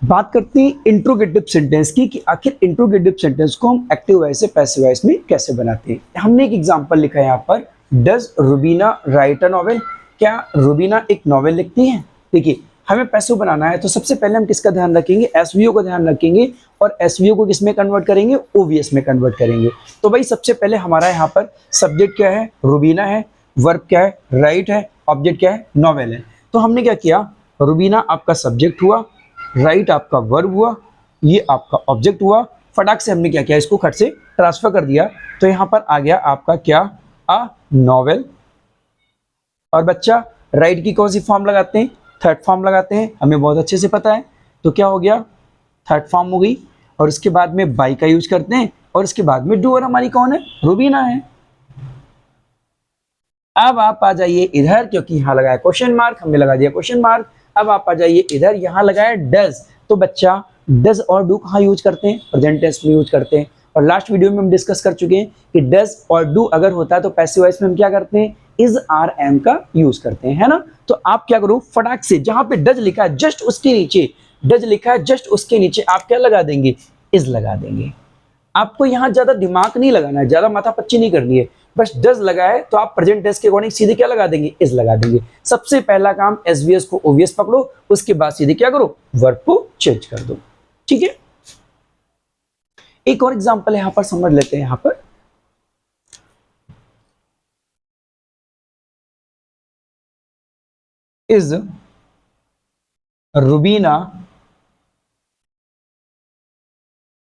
बात करते हैं इंट्रोगेटिव सेंटेंस की कि आखिर इंट्रोगेटिव सेंटेंस को हम एक्टिव वॉइस से पैसिव वॉइस में कैसे बनाते हैं। हमने एक एग्जांपल लिखा है यहाँ पर, does Rubina right a novel? क्या रुबीना एक नॉवेल लिखती है? देखिए, हमें पैसिव बनाना है तो सबसे पहले हम किसका ध्यान रखेंगे? एसवीओ का ध्यान रखेंगे, और एसवीओ को किस में कन्वर्ट करेंगे? ओवीएस में कन्वर्ट करेंगे। तो भाई सबसे पहले हमारा यहाँ पर सब्जेक्ट क्या है? रुबीना है। वर्ब क्या है? राइट है। ऑब्जेक्ट क्या है? नॉवेल है। तो हमने क्या किया, रुबीना आपका सब्जेक्ट हुआ, राइट आपका वर्ब हुआ, ये आपका ऑब्जेक्ट हुआ। फटाक से हमने क्या किया, इसको खट से ट्रांसफर कर दिया, तो यहाँ पर आ गया आपका क्या? A novel. और बच्चा राइट की कौन सी फॉर्म लगाते हैं? थर्ड फॉर्म लगाते हैं, हमें बहुत अच्छे से पता है। तो क्या हो गया? थर्ड फॉर्म हो गई। और उसके बाद में बाई का यूज करते हैं, और उसके बाद में डूअर हमारी कौन है? रुबीना है। अब आप आ जाइए इधर, क्योंकि यहाँ लगाया क्वेश्चन मार्क, हमने लगा दिया क्वेश्चन मार्क। अब आप आ जाइए इधर, यहाँ लगाया डज। तो बच्चा डज और डू कहाँ यूज करते हैं? प्रेजेंट टेंस में यूज करते हैं। और लास्ट वीडियो में हम डिस्कस कर चुके हैं कि डज और डू अगर होता है तो पैसिव वॉइस में हम क्या करते हैं? इज आर एम का यूज करते हैं, है ना। तो आप क्या करो, फटाक से जहां पे डज लिखा है जस्ट उसके नीचे, डज लिखा है जस्ट उसके नीचे आप क्या लगा देंगे? इज लगा देंगे। आपको यहाँ ज्यादा दिमाग नहीं लगाना है, ज्यादा माथापच्ची नहीं करनी है, बस डज लगा है तो आप प्रेजेंट टेंस के अकॉर्डिंग सीधे क्या लगा देंगे? इज लगा देंगे। सबसे पहला काम एसवीएस को ओवीएस पकड़ो, उसके बाद सीधे क्या करो? वर्ब को चेंज कर दो। ठीक है, एक और एग्जांपल है, यहां पर समझ लेते हैं। यहां पर is Rubina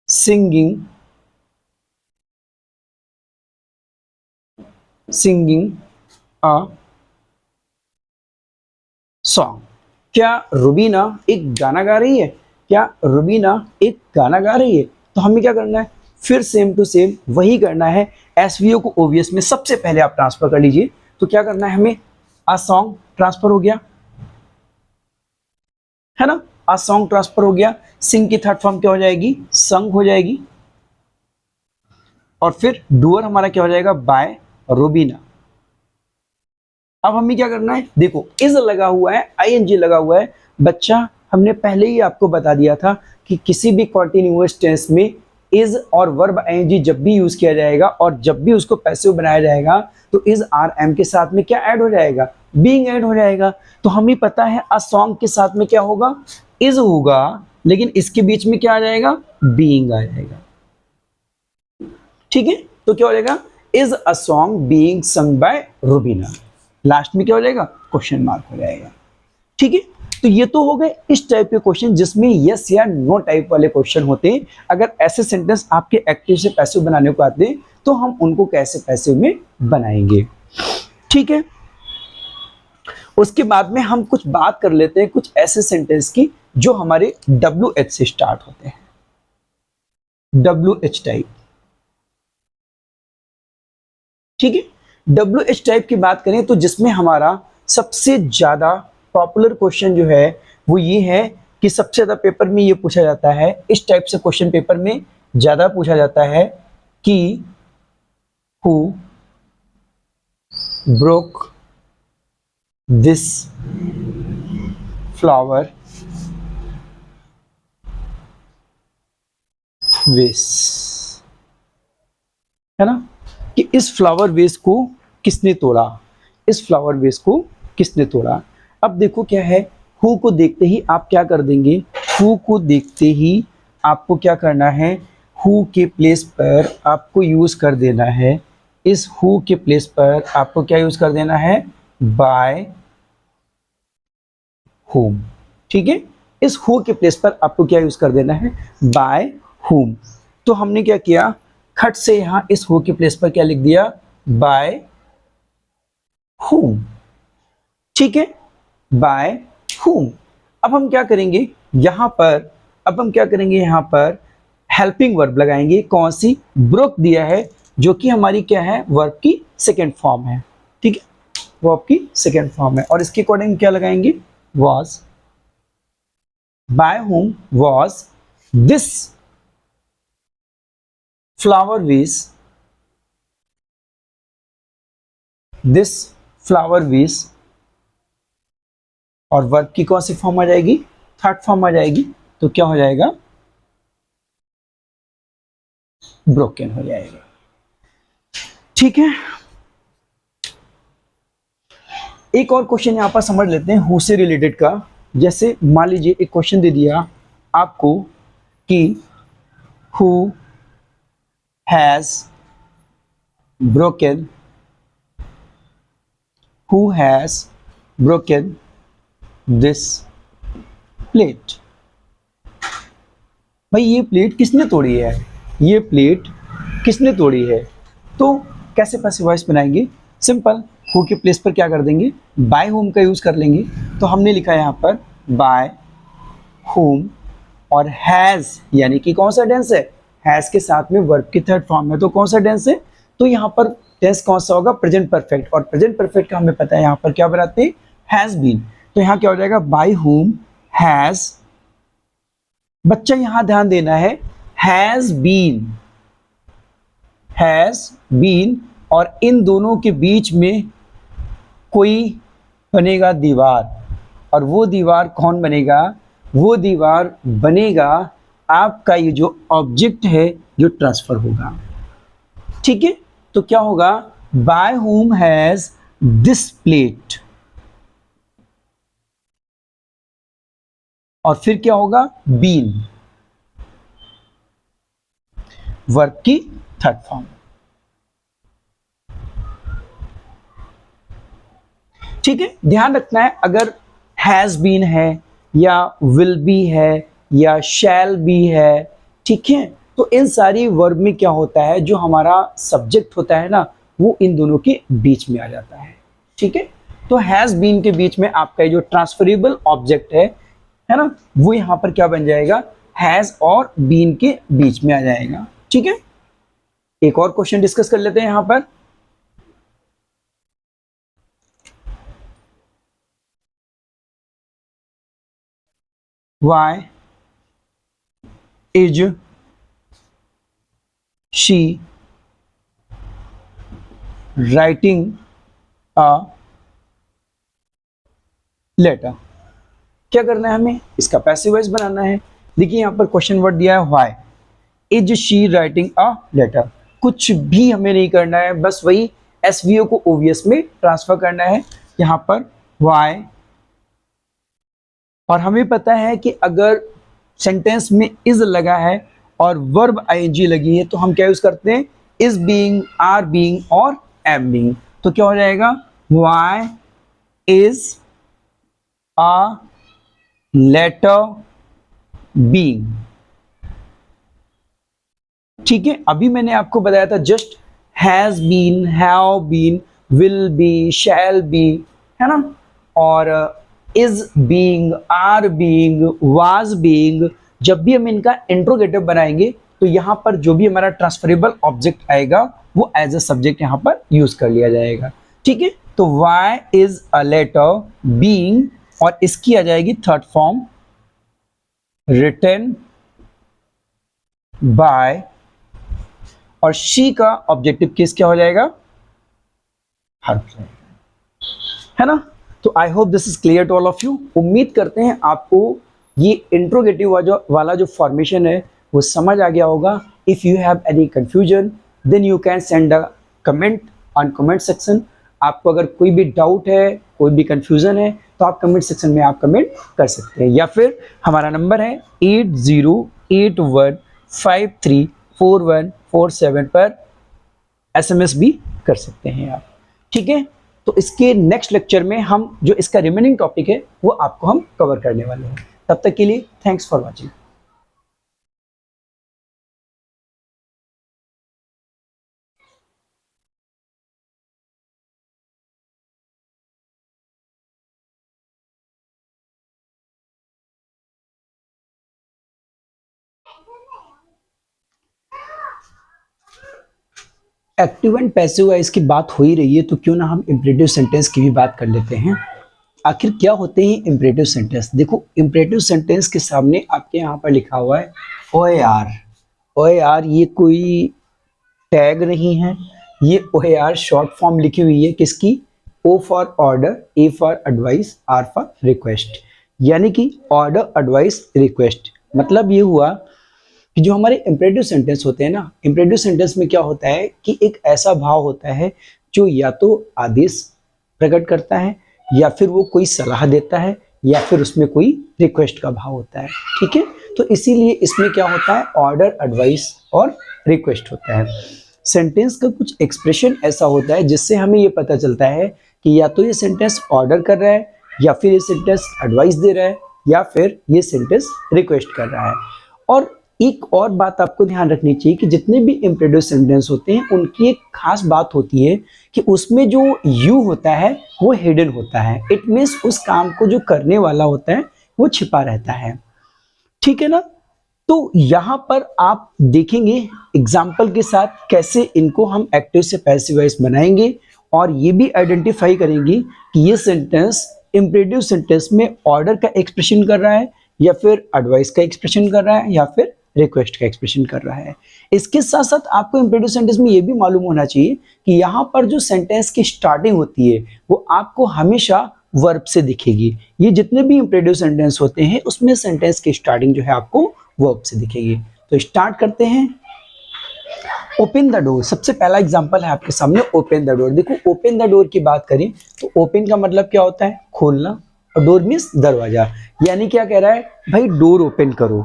singing a song? क्या रुबीना एक गाना गा रही है? क्या रुबीना एक गाना गा रही है? तो हमें क्या करना है? फिर सेम टू सेम वही करना है। एसवीओ को ओवीएस में सबसे पहले आप ट्रांसफर कर लीजिए। तो क्या करना है हमें? अ सॉन्ग ट्रांसफर हो गया, है ना। अ सॉन्ग ट्रांसफर हो गया। सिंग की थर्ड फॉर्म क्या हो जाएगी? संग हो जाएगी। और फिर डूअर हमारा क्या हो जाएगा? बाय रुबीना। अब हमें क्या करना है? देखो, इज लगा हुआ है, आईएनजी लगा हुआ है। बच्चा हमने पहले ही आपको बता दिया था कि किसी भी कॉन्टिन्यूअस टेंस में इज और वर्ब आईएनजी जब भी यूज किया जाएगा और जब भी उसको पैसिव बनाया जाएगा तो इज आर एम के साथ में क्या ऐड हो जाएगा? बीइंग ऐड हो जाएगा। तो हमें पता है अ सॉन्ग के साथ में क्या होगा? इज होगा, लेकिन इसके बीच में क्या आ जाएगा? बीइंग आ जाएगा। ठीक है, तो क्या हो जाएगा? Is a song being sung by Rubina. Last में क्या हो जाएगा? क्वेश्चन मार्क हो जाएगा। ठीक है, तो ये तो हो गए इस टाइप के क्वेश्चन जिसमें यस या नो टाइप वाले क्वेश्चन होते हैं। अगर ऐसे सेंटेंस आपके एक्टिव से पैसिव बनाने को आते हैं तो हम उनको कैसे पैसिव में बनाएंगे। ठीक है, उसके बाद में हम कुछ बात कर लेते हैं कुछ ऐसे सेंटेंस की जो हमारे WH से स्टार्ट होते हैं। WH type. ठीक है, WH टाइप की बात करें तो जिसमें हमारा सबसे ज्यादा पॉपुलर क्वेश्चन जो है वो ये है कि सबसे ज्यादा पेपर में ये पूछा जाता है, इस टाइप से क्वेश्चन पेपर में ज्यादा पूछा जाता है कि who broke this flower vase, है ना, कि इस फ्लावर वेस को किसने तोड़ा? इस फ्लावर वेस को किसने तोड़ा? अब देखो क्या है, हु को देखते ही आप क्या कर देंगे? हु को देखते ही आपको क्या करना है? हु के प्लेस पर आपको यूज कर देना है, इस हु के प्लेस पर आपको क्या यूज कर देना है? By whom. ठीक है, इस हु के प्लेस पर आपको क्या यूज कर देना है? By whom. तो हमने क्या किया, खट से यहां इस हु के प्लेस पर क्या लिख दिया? By whom. ठीक है, बाय होम। अब हम क्या करेंगे यहां पर? अब हम क्या करेंगे यहां पर? हेल्पिंग वर्ब लगाएंगे। कौन सी? ब्रोक दिया है, जो कि हमारी क्या है? वर्ब की सेकेंड फॉर्म है। ठीक है, वर्ब की सेकेंड फॉर्म है, और इसके अकॉर्डिंग क्या लगाएंगे? Was. by whom was this flower vase? this flower vase और वर्ब की कौन सी फॉर्म आ जाएगी? थर्ड फॉर्म आ जाएगी। तो क्या हो जाएगा, ब्रोकन हो जाएगा। ठीक है, एक और क्वेश्चन यहां पर समझ लेते हैं हु से रिलेटेड का। जैसे मान लीजिए एक क्वेश्चन दे दिया आपको कि who has broken, who has broken this plate. भाई ये प्लेट किसने तोड़ी है, ये प्लेट किसने तोड़ी है। तो कैसे पैसिव वॉइस बनाएंगे, सिंपल, हु के प्लेस पर क्या कर देंगे, बाय होम का यूज कर लेंगे। तो हमने लिखा है यहाँ पर बाय होम, और हैज यानी कि कौन सा टेंस है, हैज के साथ में वर्ब की थर्ड फॉर्म है, तो कौन सा टेंस है, तो यहाँ पर टेंस कौन सा होगा, प्रेजेंट परफेक्ट। और प्रेजेंट परफेक्ट का हमें पता है यहाँ पर क्या बनाते हैं, हैज बीन। तो यहाँ क्या हो जाएगा, बाय होम हैज, बच्चा यहां ध्यान देना है, हैज बीन, और इन दोनों के बीच में कोई बनेगा दीवार, और वो दीवार कौन बनेगा, वो दीवार बनेगा आपका ये जो ऑब्जेक्ट है जो ट्रांसफर होगा। ठीक है, तो क्या होगा, by whom has this plate, और फिर क्या होगा, बीन, वर्ब की थर्ड फॉर्म। ठीक है, ध्यान रखना है, अगर हैज बीन है या विल बी है या शैल बी है, ठीक है, तो इन सारी वर्ब में क्या होता है, जो हमारा सब्जेक्ट होता है ना, वो इन दोनों के बीच में आ जाता है। ठीक है, तो हैज बीन के बीच में आपका जो ट्रांसफरेबल ऑब्जेक्ट है ना, वो यहां पर क्या बन जाएगा, हैज और बीन के बीच में आ जाएगा। ठीक है, एक और क्वेश्चन डिस्कस कर लेते हैं यहां पर। Why is she writing a letter? क्या करना है हमें, इसका पैसिव वॉइस बनाना है। देखिए यहाँ पर क्वेश्चन वर्ड दिया है why is she writing a letter. कुछ भी हमें नहीं करना है, बस वही एसवीओ को ओवीएस में ट्रांसफर करना है। यहाँ पर व्हाई, और हमें पता है कि अगर सेंटेंस में इज लगा है और वर्ब आईएनजी लगी है तो हम क्या यूज करते हैं, इज बीइंग, आर बीइंग और एम बीइंग। तो क्या हो जाएगा, why is a letter being. ठीक है, अभी मैंने आपको बताया था just has been, have been, will be, shall be, है ना, और is being, are being, was being. जब भी हम इनका इंट्रोगेटिव बनाएंगे तो यहाँ पर जो भी हमारा ट्रांसफरेबल ऑब्जेक्ट आएगा वो एज अ सब्जेक्ट यहाँ पर यूज कर लिया जाएगा। ठीक है, तो why is a letter being, और इसकी आ जाएगी थर्ड फॉर्म रिटन बाय, और शी का ऑब्जेक्टिव केस क्या हो जाएगा, हर, है ना। तो I hope this is clear to all of you. उम्मीद करते हैं आपको ये इंट्रोगेटिव वाला जो फॉर्मेशन है वो समझ आ गया होगा। If you have any confusion then you can send a comment on comment section. आपको अगर कोई भी डाउट है, कोई भी कंफ्यूजन है, तो आप कमेंट सेक्शन में आप कमेंट कर सकते हैं, या फिर हमारा नंबर है 8081534147 पर SMS भी कर सकते हैं आप। ठीक है, तो इसके नेक्स्ट लेक्चर में हम जो इसका रिमेनिंग टॉपिक है वो आपको हम कवर करने वाले हैं। तब तक के लिए thanks for watching. Active and passive voice की बात हो ही रही है तो क्यों ना हम इंपरेटिव सेंटेंस की भी बात कर लेते हैं। आखिर क्या होते हैं इंपरेटिव सेंटेंस। देखो, इंपरेटिव सेंटेंस के सामने आपके यहाँ पर लिखा हुआ है OAR। OAR ये कोई टैग नहीं है, ये OAR शॉर्ट फॉर्म लिखी हुई है किसकी, O for order, A for advice, R for request, यानी कि ऑर्डर, एडवाइस, रिक्वेस्ट। मतलब ये हुआ कि जो हमारे इम्परेटिव सेंटेंस होते हैं ना, इम्परेटिव सेंटेंस में क्या होता है कि एक ऐसा भाव होता है जो या तो आदेश प्रकट करता है, या फिर वो कोई सलाह देता है, या फिर उसमें कोई रिक्वेस्ट का भाव होता है। ठीक है, तो इसीलिए इसमें क्या होता है, ऑर्डर, एडवाइस और रिक्वेस्ट होता है। सेंटेंस का कुछ एक्सप्रेशन ऐसा होता है जिससे हमें ये पता चलता है कि या तो ये सेंटेंस ऑर्डर कर रहा है, या फिर ये सेंटेंस एडवाइस दे रहा है, या फिर ये सेंटेंस रिक्वेस्ट कर रहा है। और एक और बात आपको ध्यान रखनी चाहिए कि जितने भी इम्परेटिव सेंटेंस होते हैं उनकी एक खास बात होती है कि उसमें जो यू होता है वो हिडन होता है। इट मीन्स उस काम को जो करने वाला होता है वो छिपा रहता है। ठीक है ना। तो यहाँ पर आप देखेंगे एग्जाम्पल के साथ कैसे इनको हम एक्टिव से पैसिव वॉइस बनाएंगे, और ये भी आइडेंटिफाई करेंगे कि ये सेंटेंस इम्परेटिव सेंटेंस में ऑर्डर का एक्सप्रेशन कर रहा है, या फिर एडवाइस का एक्सप्रेशन कर रहा है, या फिर रिक्वेस्ट का एक्सप्रेशन कर रहा है। इसके साथ साथ आपको इम्परेटिव सेंटेंस में ये भी मालूम होना चाहिए कि यहाँ पर जो सेंटेंस की स्टार्टिंग होती है वो आपको हमेशा वर्ब से दिखेगी। ये जितने भी इम्परेटिव सेंटेंस होते हैं उसमें सेंटेंस की स्टार्टिंग जो है आपको वर्ब से दिखेगी। तो स्टार्ट करते हैं। ओपन द डोर, सबसे पहला एग्जांपल है आपके सामने, ओपन द डोर। देखो ओपन द डोर की बात करें तो ओपन का मतलब क्या होता है, खोलना, और डोर मीन्स दरवाजा। यानी क्या कह रहा है, भाई डोर ओपन करो।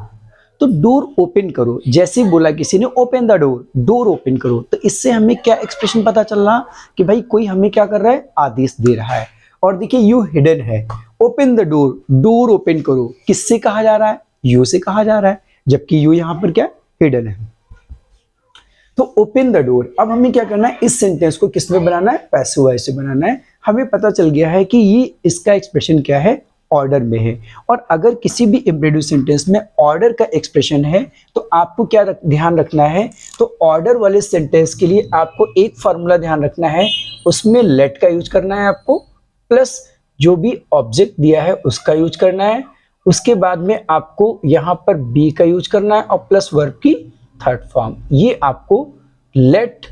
तो डोर ओपन करो, जैसे बोला किसी ने open the door, door open करो, तो इससे हमें क्या एक्सप्रेशन पता चल रहा कि भाई कोई हमें क्या कर रहा है, आदेश दे रहा है। और देखिए यू हिडन है, open the door, door open करो, किससे कहा जा रहा है, यू से कहा जा रहा है, जबकि यू यहाँ पर क्या हिडन है। तो ओपन द डोर, अब हमें क्या करना है, इस सेंटेंस को किस में बनाना है, पैसिव वॉइस से बनाना है। हमें पता चल गया है कि ये इसका एक्सप्रेशन क्या है, ऑर्डर में है। और अगर किसी भी इम्परेटिव सेंटेंस में ऑर्डर का एक्सप्रेशन है तो आपको क्या ध्यान रखना है, तो ऑर्डर वाले सेंटेंस के लिए आपको एक फॉर्मूला ध्यान रखना है, उसमें लेट का यूज करना है आपको, प्लस जो भी ऑब्जेक्ट दिया है उसका यूज करना है, उसके बाद में आपको यहाँ पर बी का यूज करना है, और प्लस वर्ब की थर्ड फॉर्म। ये आपको लेट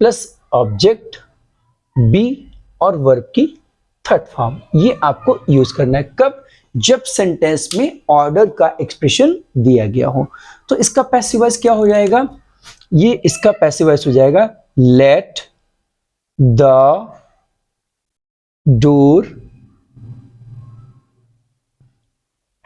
प्लस ऑब्जेक्ट बी और वर्ब की थर्ड फॉर्म, ये आपको यूज करना है। कब, जब सेंटेंस में ऑर्डर का एक्सप्रेशन दिया गया हो। तो इसका पैसिव वॉइस क्या हो जाएगा, ये इसका पैसिव वॉइस हो जाएगा, लेट द डोर,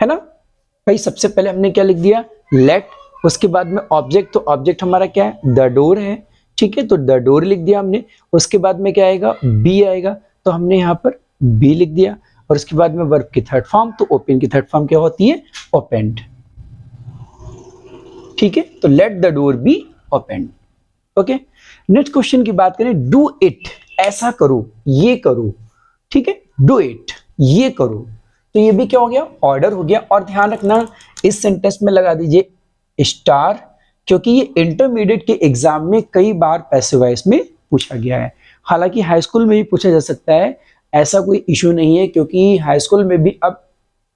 है ना भाई। सबसे पहले हमने क्या लिख दिया, लेट, उसके बाद में ऑब्जेक्ट, तो ऑब्जेक्ट हमारा क्या है, द डोर है। ठीक है, तो द डोर लिख दिया हमने। उसके बाद में क्या आएगा, बी आएगा, तो हमने यहाँ पर बी लिख दिया। और उसके बाद में वर्ब की थर्ड फॉर्म, तो ओपन की थर्ड फॉर्म क्या होती है, ओपेंड। ठीक है, तो late the door be opened. Okay, next question की बात करें, डू इट, ऐसा करो, ये करो। ठीक है, डू इट, ये करो, तो ये भी क्या हो गया, ऑर्डर हो गया। और ध्यान रखना इस सेंटेंस में लगा दीजिए स्टार, क्योंकि ये इंटरमीडिएट के एग्जाम में कई बार पैसिव वॉइस में पूछा गया है। हालांकि हाई स्कूल में भी पूछा जा सकता है, ऐसा कोई इशू नहीं है, क्योंकि हाई स्कूल में भी अब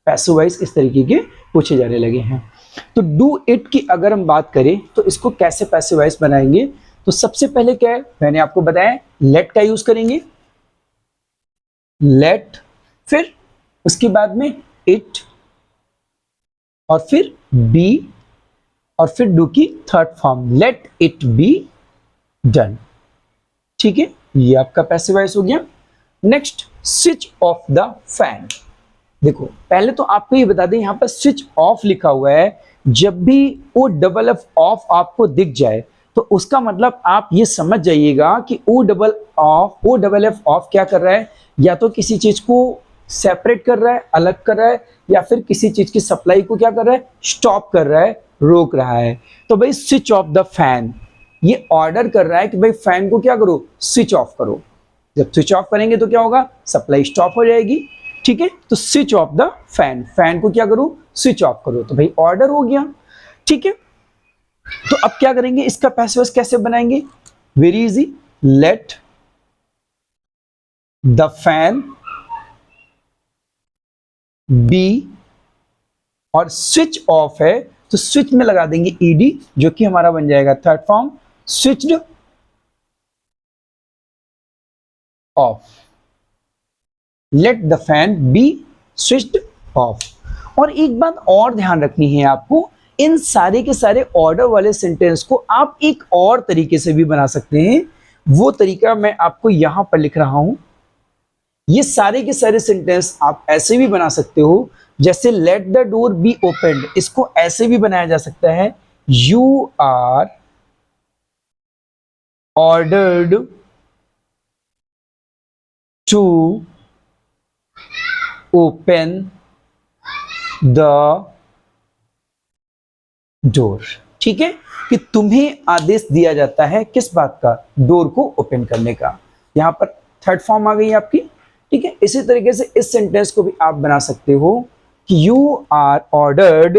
पैसिव वॉइस इस तरीके के पूछे जाने लगे हैं। तो डू इट की अगर हम बात करें तो इसको कैसे पैसिव वॉइस बनाएंगे, तो सबसे पहले क्या है, मैंने आपको बताया लेट का यूज करेंगे, लेट, फिर उसके बाद में इट, और फिर बी, और फिर डू की third form, let it be done. ठीक है, ये आपका पैसिव वॉइस हो गया। Next, switch off the fan. देखो पहले तो आपको ये बता दें, यहां पर स्विच ऑफ लिखा हुआ है, जब भी ओ डबल एफ ऑफ आपको दिख जाए तो उसका मतलब आप ये समझ जाइएगा कि ओ डबल एफ ऑफ क्या कर रहा है, या तो किसी चीज को सेपरेट कर रहा है, अलग कर रहा है, या फिर किसी चीज की सप्लाई को क्या कर रहा है, स्टॉप कर रहा है, रोक रहा है। तो भाई स्विच ऑफ द फैन, ये ऑर्डर कर रहा है कि भाई फैन को क्या करो, स्विच ऑफ करो। जब स्विच ऑफ करेंगे तो क्या होगा, सप्लाई स्टॉप हो जाएगी। ठीक है, तो switch off the fan, fan को क्या करो, स्विच ऑफ करो, तो भाई ऑर्डर हो गया। ठीक है, तो अब क्या करेंगे, इसका पैसिव वॉइस कैसे बनाएंगे, very easy, let the fan be, और स्विच ऑफ है तो स्विच में लगा देंगे ईडी, जो कि हमारा बन जाएगा third form, switched off. Late the fan B switched off. और एक बात और ध्यान रखनी है आपको, इन सारे के सारे ऑर्डर वाले सेंटेंस को आप एक और तरीके से भी बना सकते हैं। वो तरीका मैं आपको यहां पर लिख रहा हूं। ये सारे के सारे सेंटेंस आप ऐसे भी बना सकते हो, जैसे let the door be opened, इसको ऐसे भी बनाया जा सकता है, you are ordered to open the door. ठीक है, कि तुम्हें आदेश दिया जाता है किस बात का, डोर को ओपन करने का। यहां पर थर्ड फॉर्म आ गई आपकी। ठीक है, इसी तरीके से इस सेंटेंस को भी आप बना सकते हो कि you are ordered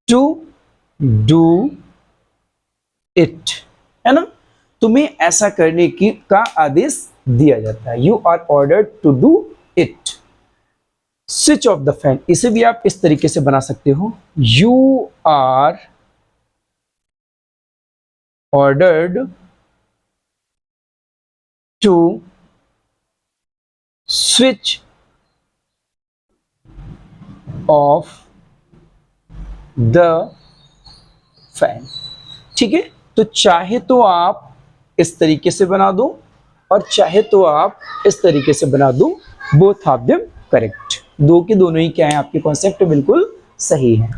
to do it, है ना, तुम्हें ऐसा करने की का आदेश दिया जाता है, you are ordered to do it. Switch off the fan, इसे भी आप इस तरीके से बना सकते हो, you are ordered to switch off the fan. ठीक है, तो चाहे तो आप इस तरीके से बना दो और चाहे तो आप इस तरीके से बना दो, बोथ ऑफ देम करेक्ट। दो के दोनों ही क्या है, आपके कॉन्सेप्ट बिल्कुल सही है।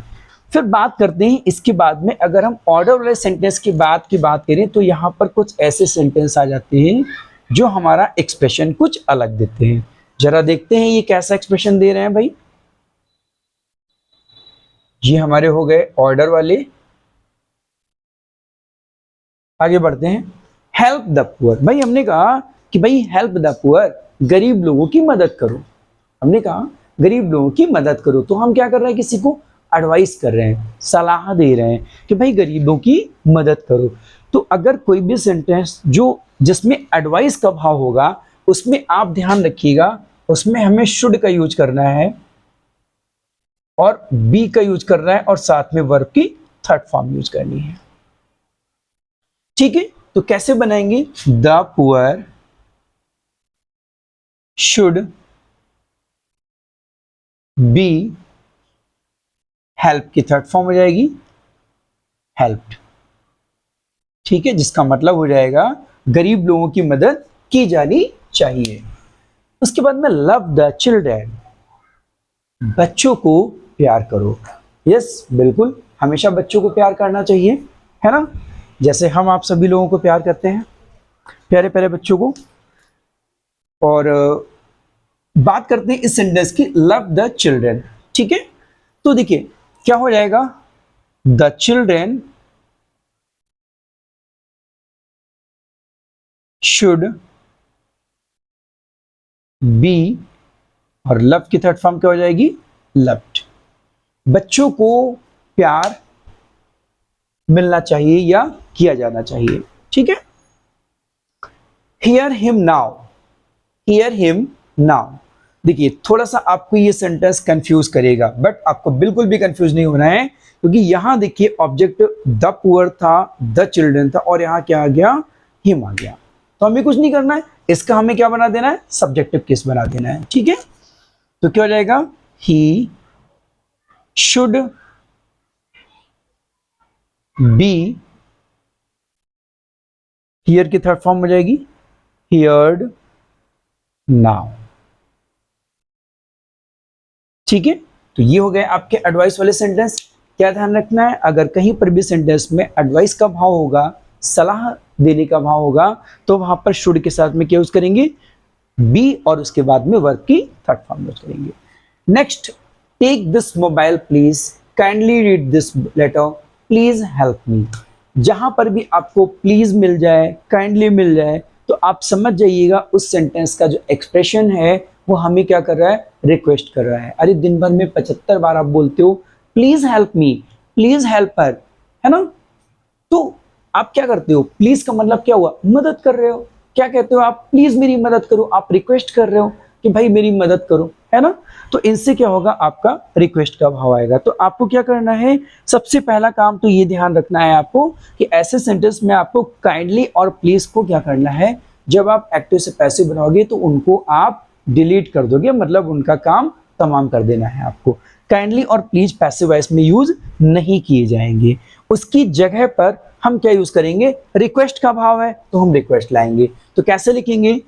फिर बात करते हैं इसके बाद में, अगर हम ऑर्डर वाले सेंटेंस की बात करें तो यहाँ पर कुछ ऐसे सेंटेंस आ जाते हैं जो हमारा एक्सप्रेशन कुछ अलग देते हैं। जरा देखते हैं ये कैसा एक्सप्रेशन दे रहे हैं भाई। ये हमारे हो गए ऑर्डर वाले। आगे बढ़ते हैं, हेल्प द पुअर। भाई हमने कहा कि भाई हेल्प द पुअर, गरीब लोगों की मदद करो। हमने कहा गरीब लोगों की मदद करो, तो हम क्या कर रहे हैं, किसी को एडवाइस कर रहे हैं, सलाह दे रहे हैं कि भाई गरीबों की मदद करो। तो अगर कोई भी सेंटेंस जिसमें एडवाइस का भाव होगा, उसमें आप ध्यान रखिएगा, उसमें हमें शुड का यूज करना है और बी का यूज कर रहा है और साथ में वर्ब की थर्ड फॉर्म यूज करनी है। ठीक है, तो कैसे बनाएंगे, the poor should be, help की थर्ड फॉर्म हो जाएगी हेल्प्ड। ठीक है, जिसका मतलब हो जाएगा गरीब लोगों की मदद की जानी चाहिए। उसके बाद में लव द चिल्ड्रन, बच्चों को प्यार करो। यस, बिल्कुल, हमेशा बच्चों को प्यार करना चाहिए, है ना, जैसे हम आप सभी लोगों को प्यार करते हैं, प्यारे प्यारे बच्चों को। और बात करते हैं इस सेंटेंस की, लव द चिल्ड्रन। ठीक है, तो देखिए क्या हो जाएगा, द चिल्ड्रन शुड बी, और लव की थर्ड फॉर्म क्या हो जाएगी, लव्ड। बच्चों को प्यार मिलना चाहिए या किया जाना चाहिए। ठीक है, hear him now, hear him now. देखिए थोड़ा सा आपको ये सेंटेंस कंफ्यूज करेगा, बट आपको बिल्कुल भी कंफ्यूज नहीं होना है, क्योंकि यहां देखिए ऑब्जेक्ट द पुअर था, द चिल्ड्रन था, और यहां क्या आ गया, हिम आ गया। तो हमें कुछ नहीं करना है, इसका हमें क्या बना देना है, सब्जेक्टिव केस बना देना है। ठीक है, तो क्या हो जाएगा, ही शुड बी, हियर की थर्ड फॉर्म हो जाएगी हियर्ड नाउ। ठीक है, तो ये हो गए आपके एडवाइस वाले सेंटेंस। क्या ध्यान रखना है, अगर कहीं पर भी सेंटेंस में एडवाइस का भाव होगा, सलाह देने का भाव होगा, तो वहां पर शुड के साथ में क्या यूज करेंगे, बी, और उसके बाद में वर्ब की थर्ड फॉर्म यूज करेंगे। Next, take this mobile please, kindly read this letter, please help me. जहां पर भी आपको प्लीज मिल जाए, काइंडली मिल जाए, तो आप समझ जाइएगा उस सेंटेंस का जो एक्सप्रेशन है वो हमें क्या कर रहा है, रिक्वेस्ट कर रहा है। अरे दिन भर में 75 बार आप बोलते हो please help me, please help her, है ना, तो आप क्या करते हो, प्लीज का मतलब क्या हुआ, मदद कर रहे हो। क्या कहते हो आप, प्लीज मेरी मदद करो, आप रिक्वेस्ट कर रहे हो कि भाई मेरी मदद करो, है ना। तो इनसे क्या होगा, आपका रिक्वेस्ट का भाव आएगा। तो आपको क्या करना है, सबसे पहला काम तो ये ध्यान रखना है आपको कि ऐसे सेंटेंस में आपको काइंडली और प्लीज को क्या करना है, जब आप एक्टिव से पैसिव बनाओगे तो उनको आप डिलीट कर दोगे, मतलब उनका काम तमाम कर देना है आपको। काइंडली और प्लीज पैसिव वॉइस में यूज नहीं किए जाएंगे, उसकी जगह पर हम क्या यूज करेंगे, रिक्वेस्ट का भाव है तो हम रिक्वेस्ट लाएंगे। तो कैसे लिखेंगे,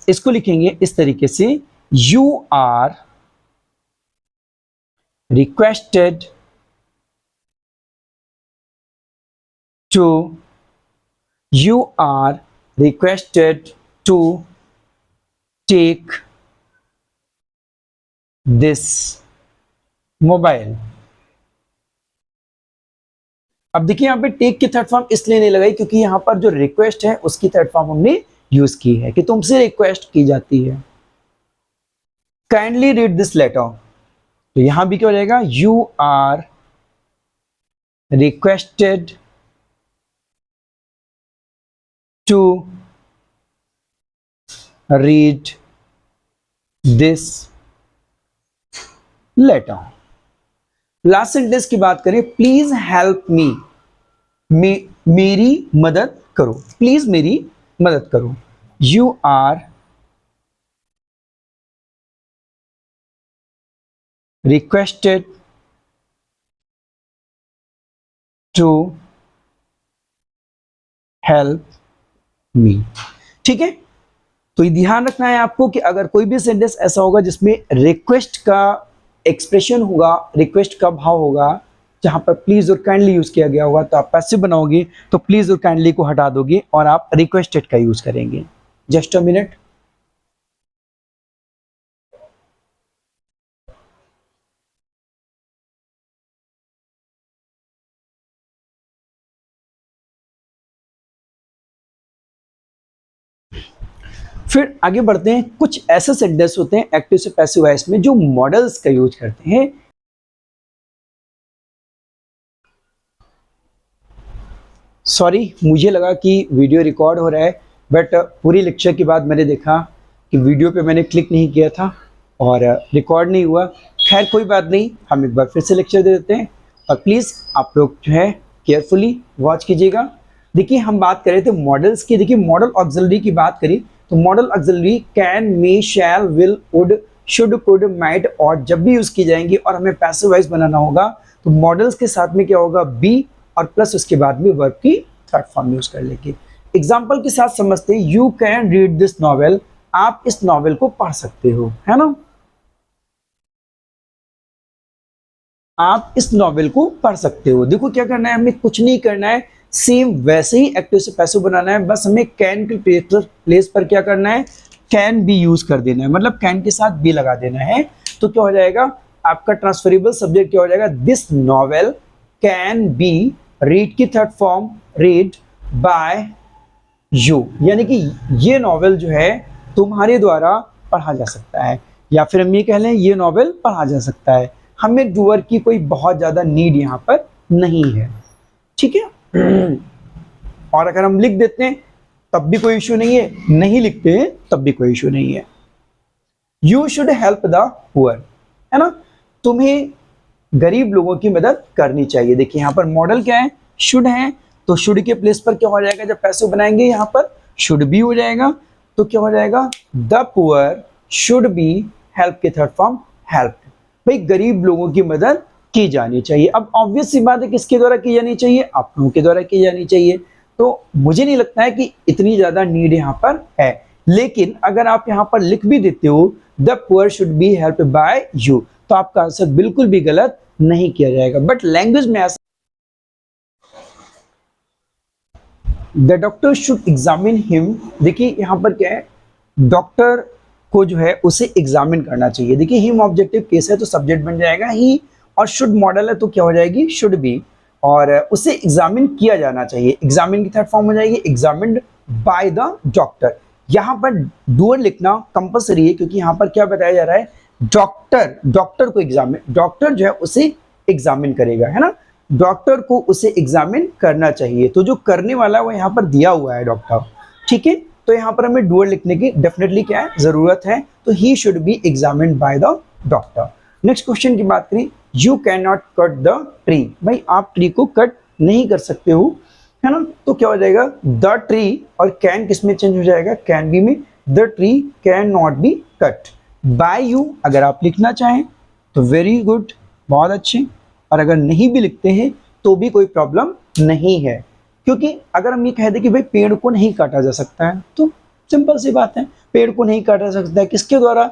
इसको लिखेंगे इस तरीके से, you are requested to, you are requested to take this mobile. अब देखिए यहाँ पे टेक की थर्ड फॉर्म इसलिए नहीं लगाई क्योंकि यहाँ पर जो रिक्वेस्ट है उसकी थर्ड फॉर्म हमने यूज की है कि तुमसे रिक्वेस्ट की जाती है। काइंडली रीड दिस लेटर, तो यहां भी क्या हो जाएगा, you are requested to read this letter. Last sentence की बात करें, प्लीज हेल्प मी, मेरी मदद करो, प्लीज मेरी मदद करो। You are requested to help me. ठीक है, तो ये ध्यान रखना है आपको कि अगर कोई भी सेंटेंस ऐसा होगा जिसमें रिक्वेस्ट का एक्सप्रेशन होगा, रिक्वेस्ट का भाव होगा, जहां पर प्लीज और काइंडली यूज किया गया होगा, तो आप पैसिव बनाओगे तो प्लीज और काइंडली को हटा दोगे और आप रिक्वेस्टेड का यूज करेंगे। Just a minute. फिर आगे बढ़ते हैं, कुछ ऐसे सेंटेंस होते हैं एक्टिव से पैसिव वॉइस में जो मॉडल्स का यूज करते हैं। सॉरी, मुझे लगा कि वीडियो रिकॉर्ड हो रहा है, बट पूरी लेक्चर के बाद मैंने देखा कि वीडियो पे मैंने क्लिक नहीं किया था और रिकॉर्ड नहीं हुआ। खैर कोई बात नहीं, हम एक बार फिर से लेक्चर दे देते हैं और प्लीज़ आप लोग जो है केयरफुली वॉच कीजिएगा। देखिए हम बात कर रहे थे मॉडल्स की। देखिए मॉडल ऑक्सिलरी की बात करी तो modal auxiliary can, may, shall, will, would, should, could, might और जब भी यूज की जाएंगी और हमें पैसिव वॉइस बनाना होगा तो मॉडल्स के साथ में क्या होगा, बी और प्लस उसके बाद में वर्ब की थर्ड फॉर्म यूज कर लेंगे। एग्जाम्पल के साथ समझते हैं, you can read this novel, आप इस नॉवेल को पढ़ सकते हो, है ना, आप इस नॉवेल को पढ़ सकते हो। देखो क्या करना है, हमें कुछ नहीं करना है, सेम वैसे ही एक्टिव से पैसिव बनाना है, बस हमें कैन के प्लेस पर क्या करना है, कैन बी यूज कर देना है, मतलब कैन के साथ बी लगा देना है। तो क्या हो जाएगा, आपका ट्रांसफरेबल सब्जेक्ट क्या हो जाएगा, this novel can be, read की third form read by you, यानी कि ये नॉवेल जो है तुम्हारे द्वारा पढ़ा जा सकता है, या फिर हम ये कह लें ये नॉवेल पढ़ा जा सकता है। हमें डूअर की कोई बहुत ज्यादा नीड यहाँ पर नहीं है, ठीक है। और अगर हम लिख देते हैं तब भी कोई इश्यू नहीं है, नहीं लिखते हैं तब भी कोई इश्यू नहीं है। You should help the poor, है ना, तुम्हें गरीब लोगों की मदद करनी चाहिए। देखिए यहाँ पर मॉडल क्या है, शुड है, तो शुड के प्लेस पर क्या हो जाएगा, जब पैसिव बनाएंगे यहाँ पर शुड बी हो जाएगा, तो क्या हो जाएगा, the poor should be, help के थर्ड फॉर्म हेल्प, भाई गरीब लोगों की मदद की जानी चाहिए। अब ऑब्वियस सी बात है किसके द्वारा की जानी चाहिए, आप लोगों के द्वारा की जानी चाहिए। तो मुझे नहीं लगता है कि इतनी ज्यादा नीड यहाँ पर है, लेकिन अगर आप यहाँ पर लिख भी देते हो the poor should be help by you, तो आपका आंसर बिल्कुल भी गलत नहीं किया जाएगा। बट लैंग्वेज में ऐसा, the doctor should examine him, देखिए यहाँ पर क्या है, डॉक्टर को जो है उसे एग्जामिन करना चाहिए। देखिए हिम ऑब्जेक्टिव केस है तो सब्जेक्ट बन जाएगा ही, और शुड मॉडल है तो क्या हो जाएगी, शुड बी, और उसे एग्जामिन किया जाना चाहिए, एग्जामिन की थर्ड फॉर्म हो जाएगी एग्जामिन्ड बाय द डॉक्टर। यहाँ पर डूअर लिखना कंपलसरी है क्योंकि यहाँ पर क्या बताया जा रहा है, डॉक्टर को एग्जामिन, डॉक्टर जो है उसे एग्जामिन करेगा, है ना, डॉक्टर को उसे एग्जामिन करना चाहिए। तो जो करने वाला है वो यहाँ पर दिया हुआ है डॉक्टर, ठीक है। तो यहाँ पर हमें डूअर लिखने की डेफिनेटली क्या है ज़रूरत है, तो he should be examined by the doctor. Next question की बात करें, you can not cut the tree, भाई आप ट्री को कट नहीं कर सकते हो, है ना, तो क्या हो जाएगा द ट्री, और कैन किस में चेंज हो जाएगा, कैन बी में, the tree can not be cut by you. अगर आप लिखना चाहें तो वेरी गुड, बहुत अच्छे, और अगर नहीं भी लिखते हैं तो भी कोई प्रॉब्लम नहीं है, क्योंकि अगर हम ये कह दें कि भाई पेड़ को नहीं काटा जा सकता है, तो सिंपल सी बात है, पेड़ को नहीं काटा जा सकता है किसके द्वारा,